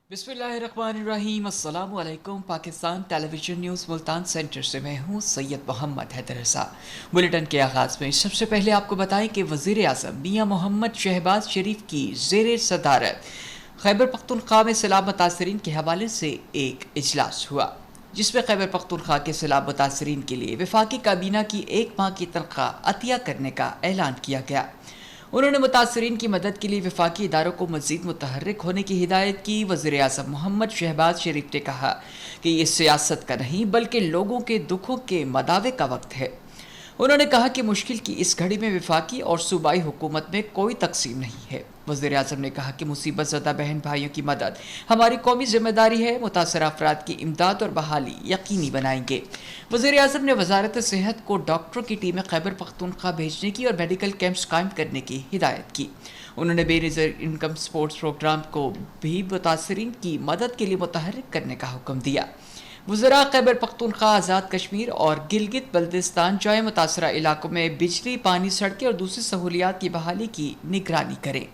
बिस्मिल्लाहिर्रहमानिर्रहीम। अस्सलाम वालेकुम। Pakistan television news Multan centre से मैं हूँ सैयद मोहम्मद हैदर रज़ा। बुलेटिन के आगाज़ में सबसे पहले आपको बताएं कि वज़ीर आज़म मियाँ मोहम्मद शहबाज शरीफ की ज़ेर सदारत खैबर पख्तूनख्वा में सैलाब मुतासरीन के हवाले से एक इजलास हुआ, जिसमें खैबर पख्तूनख्वा के सैलाब मुतासरीन के लिए वफाकी काबीना की एक माह की तनख्वाह अतिया करने का ऐलान किया गया। उन्होंने मुतासरीन की मदद के लिए वफाकी इदारों को मज़ीद मुतहर्रिक होने की हिदायत की। वज़ीर आज़म मोहम्मद शहबाज शरीफ ने कहा कि ये सियासत का नहीं बल्कि लोगों के दुखों के मदावे का वक्त है। उन्होंने कहा कि मुश्किल की इस घड़ी में वफाकी और सूबाई हुकूमत में कोई तकसीम नहीं है। वज़ीर आज़म ने कहा कि मुसीबत ज़दा बहन भाइयों की मदद हमारी कौमी जिम्मेदारी है। मुतासर अफराद की इमदाद और बहाली यकीनी बनाएंगे। वज़ीर आज़म ने वजारत सेहत को डॉक्टरों की टीमें खैबर पख्तूनख्वा भेजने की और मेडिकल कैंप्स कायम करने की हिदायत की। उन्होंने बेनज़ीर इनकम स्पोर्ट्स प्रोग्राम को भी मुतासरीन की मदद के लिए मुतहर्रिक करने का हुक्म दिया। वज़रा खैबर पख्तूनख्वा, आज़ाद कश्मीर और गिलगित बल्तिस्तान जाए मुतासरा इलाकों में बिजली, पानी, सड़कें और दूसरी सहूलियात की बहाली की निगरानी करें।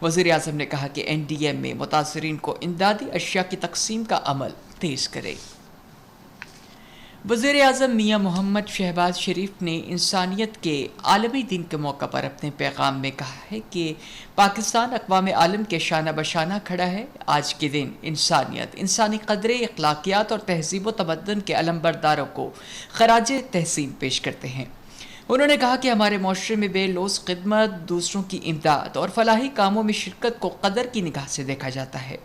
वज़ीर आज़म ने कहा कि NDM में मुतासरीन को इमदादी अशिया की तकसीम का अमल तेज़ करे। वज़ीर आज़म मियाँ मोहम्मद शहबाज शरीफ ने इंसानियत के आलमी दिन के मौका पर अपने पैगाम में कहा है कि पाकिस्तान अक़वाम आलम के शाना बशाना खड़ा है। आज के दिन इंसानियत, इंसानी क़दरें, अखलाकियात और तहज़ीब व तमद्दुन के अलमबरदारों को ख़राज तहसीन पेश करते हैं। उन्होंने कहा कि हमारे माशरे में बेलौस खिदमत, दूसरों की इमदाद और फलाही कामों में शिरकत को कदर की निगाह से देखा जाता है।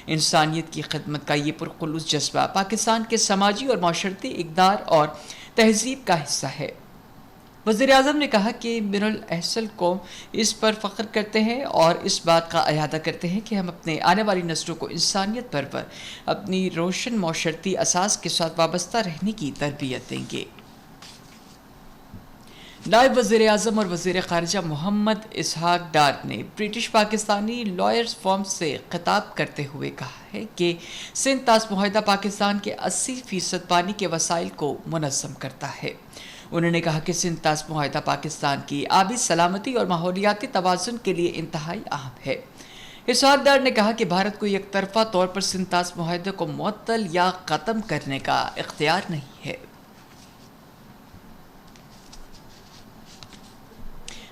इंसानियत की खिदमत का ये पुरखुलूस जज्बा पाकिस्तान के समाजी और माशरती इक़दार और तहज़ीब का हिस्सा है। वज़ीर आज़म ने कहा कि मिनल अहसल कौम इस पर फ़ख्र करते हैं और इस बात का अयादा करते हैं कि हम अपने आने वाली नस्लों को इंसानियत पर अपनी रोशन माशरती असास के साथ वाबस्ता रहने की तरबियत देंगे। नायब वज़ीर आज़म और वज़ीर ख़ारिजा मोहम्मद इसहाक डार ने ब्रिटिश पाकिस्तानी लॉयर्स फॉर्म से खिताब करते हुए कहा है कि सिंध तास मुआहदा पाकिस्तान के 80% पानी के वसाइल को मुनज़्ज़म करता है। उन्होंने कहा कि सिंध तास मुआहदा पाकिस्तान की आबी सलामती और माहौलियाती तवाज़ुन के लिए इंतहाई अहम है। इसहाक डार ने कहा कि भारत को एक तरफ़ा तौर पर सिंध तास मुआहदे को मुअत्तल या ख़त्म करने का इख्तियार नहीं है।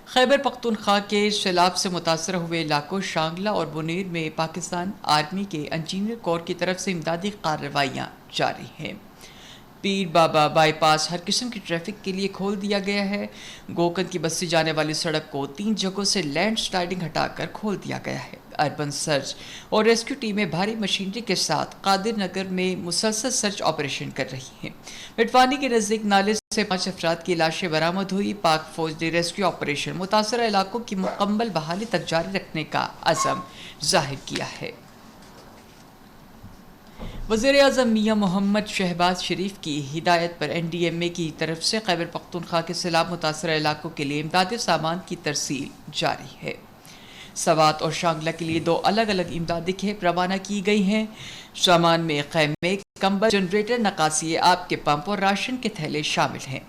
खैबर पख्तूनख्वा के सैलाब से मुतासर हुए इलाकों शांगला और बुनीर में पाकिस्तान आर्मी के इंजीनियर कोर की तरफ से इमदादी कार्रवाइयाँ जारी हैं। पीर बाबा बाईपास हर किस्म की ट्रैफिक के लिए खोल दिया गया है। गोकंद की बस्ती जाने वाली सड़क को 3 जगहों से लैंड स्लाइडिंग हटाकर खोल दिया गया है। अर्बन सर्च और रेस्क्यू टीमें भारी मशीनरी के साथ कादिर नगर में मुसलसल सर्च ऑपरेशन कर रही हैं। मिटवानी के नज़दीक नाले से 5 अफराद की लाशें बरामद हुई। पाक फौज ने रेस्क्यू ऑपरेशन मुतासरा इलाकों की मुकम्मल बहाली तक जारी रखने का अज़म जाहिर किया है। वज़ीर आज़म मियाँ मोहम्मद शहबाज शरीफ की हिदायत पर NDMA की तरफ से खैबर पख्तूनख्वा के सैलाब मुतासरा इलाकों के लिए इमदादी सामान की तरसील जारी है। सवात और शांगला के लिए 2 अलग अलग इमदादी खेप रवाना की गई हैं। सामान में खैमे, कंबल, जनरेटर, नकासी आब के पंप और राशन के थैले शामिल हैं।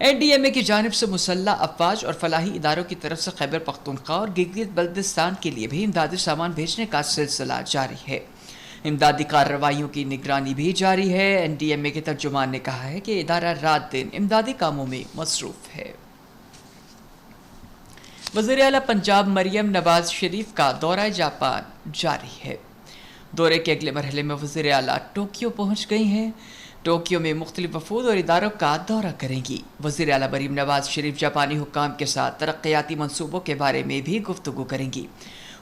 NDMA की जानिब से मुसल्ला अफवाज और फलाही इदारों की तरफ से खैबर पख्तूनख्वा और गिलगित बल्तिस्तान के लिए भी इमदादी सामान भेजने का सिलसिला जारी है। इमदादी कार्रवाइयों की निगरानी भी जारी है। NDMA के तर्जुमान ने कहा है कि इदारा रात दिन इमदादी कामों में मसरूफ़ है। वज़ीर आला पंजाब मरियम नवाज शरीफ का दौरा जापान जारी है। दौरे के अगले मरहले में वज़ीर आला टोक्यो पहुँच गई हैं। टोक्यो में मुख्तलिफ वफूद और इदारों का दौरा करेंगी। वज़ीर आला मरियम नवाज शरीफ जापानी हुक्काम के साथ तरक्याती मनसूबों के बारे में भी गुफ्तगू करेंगी।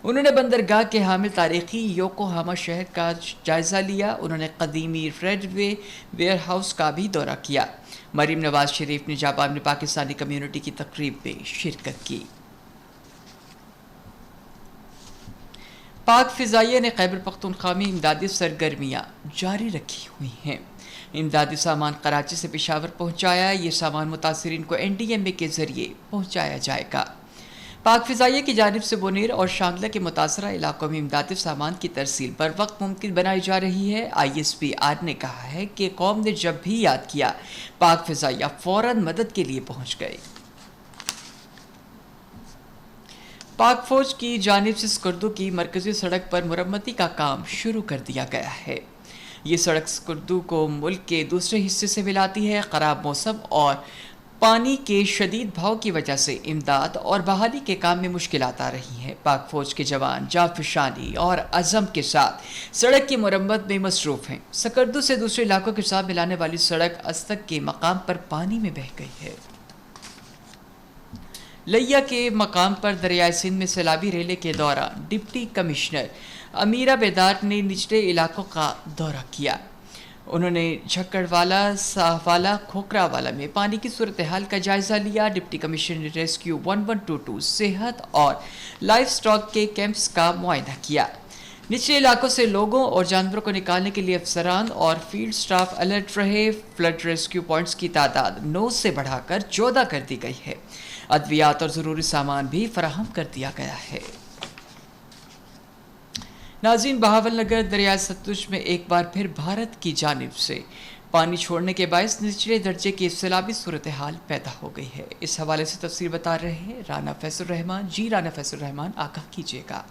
उन्होंने बंदरगाह के हामिल तारीखी योकोहामा शहर का जायज़ा लिया। उन्होंने कदीमी रेडवे वेयर हाउस का भी दौरा किया। मरियम नवाज शरीफ ने जापान में पाकिस्तानी कम्यूनिटी की तकरीब में शिरकत की। पाक फ़िज़ाइया ने खैबर पख्तूनख्वा में इमदादी सरगर्मियाँ जारी रखी हुई हैं। इमदादी सामान कराची से पेशावर पहुँचाया। ये सामान मुतासरीन को NDMA के ज़रिए पहुँचाया जाएगा। पाक फ़िज़ाइया की जानिब से बुनीर और शांगला के मुतासरा इलाकों में इमदादी सामान की तरसील बर वक्त मुमकिन बनाई जा रही है। ISPR ने कहा है कि कौम ने जब भी याद किया, पाक फ़िज़ाइया फ़ौरन मदद के लिए पहुँच गए। पाक फौज की जानिब से स्कुर्दू की मरकजी सड़क पर मुरम्मती का काम शुरू कर दिया गया है। ये सड़क स्कुर्दू को मुल्क के दूसरे हिस्से से मिलाती है। खराब मौसम और पानी के शदीद भाव की वजह से इमदाद और बहाली के काम में मुश्किलात आ रही हैं। पाक फौज के जवान जाफिशानी और अज़म के साथ सड़क की मुरम्मत में मसरूफ़ हैं। स्कुर्दू से दूसरे इलाकों के साथ मिलाने वाली सड़क अस्तक के मकाम पर पानी में बह गई है। लिया के मकाम पर दरियाए सिंध में सैलाबी रेले के दौरान डिप्टी कमिश्नर अमीरा बेदार ने निचले इलाकों का दौरा किया। उन्होंने झक्कड़वाला, साहवाला, खोखरावाला में पानी की सूरत हाल का जायजा लिया। डिप्टी कमिश्नर ने रेस्क्यू 1122 सेहत और लाइफ स्टॉक के कैंप्स का मुआयना किया। निचले इलाकों से लोगों और जानवरों को निकालने के लिए अफसरान और फील्ड स्टाफ अलर्ट रहे। फ्लड रेस्क्यू पॉइंट्स की तादाद 9 से बढ़ाकर 14 कर दी गई है। अद्वियात और ज़रूरी सामान भी फराहम कर दिया गया है। नाज़रीन, बहावलनगर दरिया सतलुज में एक बार फिर भारत की जानिब से पानी छोड़ने के बायस निचले दर्जे की सैलाबी सूरत हाल पैदा हो गई है। इस हवाले से तफसीर बता रहे हैं राना फैसल रहमान। जी राना फैसल रहमान, आगाह कीजिएगा।